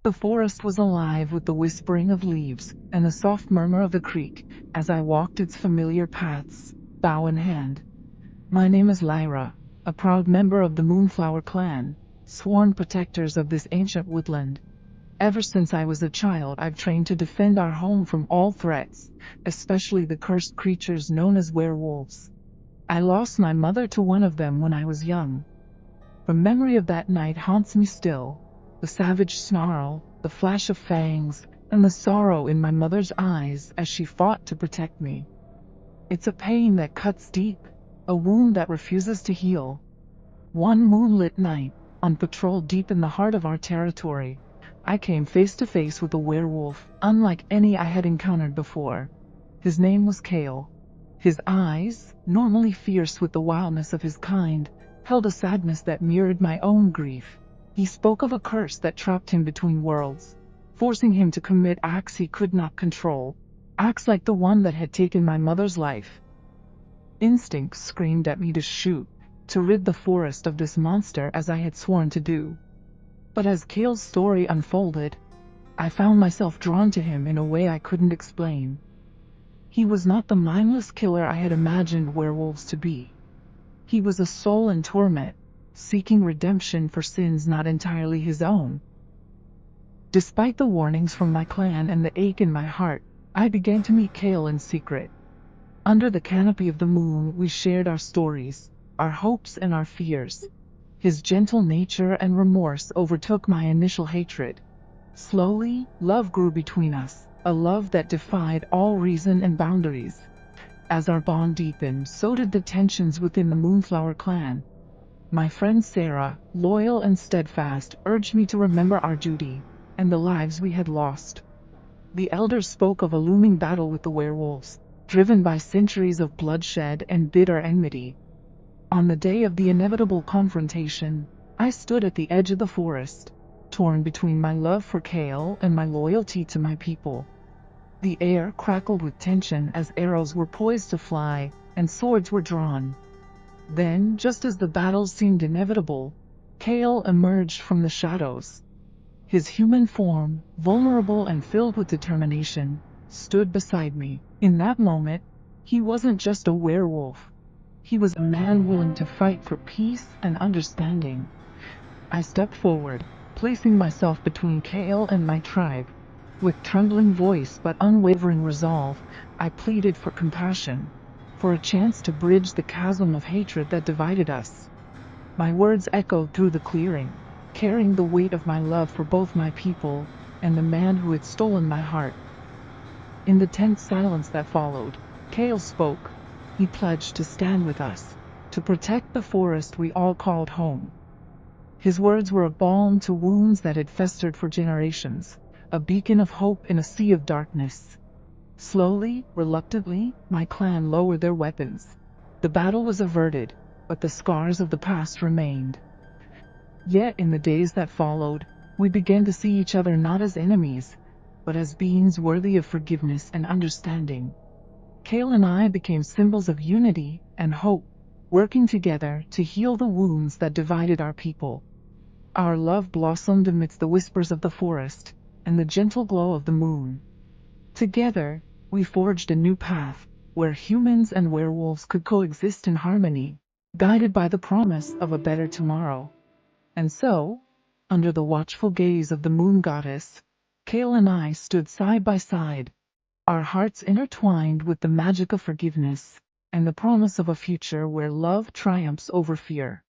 The forest was alive with the whispering of leaves and the soft murmur of the creek as I walked its familiar paths, bough in hand. My name is Lyra, a proud member of the Moonflower clan, sworn protectors of this ancient woodland. Ever since I was a child, I've trained to defend our home from all threats, especially the cursed creatures known as werewolves. I lost my mother to one of them when I was young. The memory of that night haunts me still. The savage snarl, the flash of fangs, and the sorrow in my mother's eyes as she fought to protect me. It's a pain that cuts deep, a wound that refuses to heal. One moonlit night, on patrol deep in the heart of our territory, I came face to face with a werewolf unlike any I had encountered before. His name was Kale. His eyes, normally fierce with the wildness of his kind, held a sadness that mirrored my own grief. He spoke of a curse that trapped him between worlds, forcing him to commit acts he could not control, acts like the one that had taken my mother's life. Instinct screamed at me to shoot, to rid the forest of this monster as I had sworn to do. But as Kale's story unfolded, I found myself drawn to him in a way I couldn't explain. He was not the mindless killer I had imagined werewolves to be. He was a soul in torment, seeking redemption for sins not entirely his own. Despite the warnings from my clan and the ache in my heart, I began to meet Kale in secret. Under the canopy of the moon, we shared our stories, our hopes and our fears. His gentle nature and remorse overtook my initial hatred. Slowly, love grew between us, a love that defied all reason and boundaries. As our bond deepened, so did the tensions within the Moonflower clan. My friend Sarah, loyal and steadfast, urged me to remember our duty and the lives we had lost. The elders spoke of a looming battle with the werewolves, driven by centuries of bloodshed and bitter enmity. On the day of the inevitable confrontation, I stood at the edge of the forest, torn between my love for Kale and my loyalty to my people. The air crackled with tension as arrows were poised to fly and swords were drawn. Then, just as the battle seemed inevitable, Kale emerged from the shadows. His human form, vulnerable and filled with determination, stood beside me. In that moment, he wasn't just a werewolf. He was a man willing to fight for peace and understanding. I stepped forward, placing myself between Kale and my tribe. With trembling voice but unwavering resolve, I pleaded for compassion, for a chance to bridge the chasm of hatred that divided us. My words echoed through the clearing, carrying the weight of my love for both my people and the man who had stolen my heart. In the tense silence that followed, Kale spoke. He pledged to stand with us, to protect the forest we all called home. His words were a balm to wounds that had festered for generations, a beacon of hope in a sea of darkness. Slowly, reluctantly, my clan lowered their weapons. The battle was averted, but the scars of the past remained. Yet in the days that followed, we began to see each other not as enemies, but as beings worthy of forgiveness and understanding. Kale and I became symbols of unity and hope, working together to heal the wounds that divided our people. Our love blossomed amidst the whispers of the forest and the gentle glow of the moon. Together, we forged a new path, where humans and werewolves could coexist in harmony, guided by the promise of a better tomorrow. And so, under the watchful gaze of the moon goddess, Kale and I stood side by side, our hearts intertwined with the magic of forgiveness and the promise of a future where love triumphs over fear.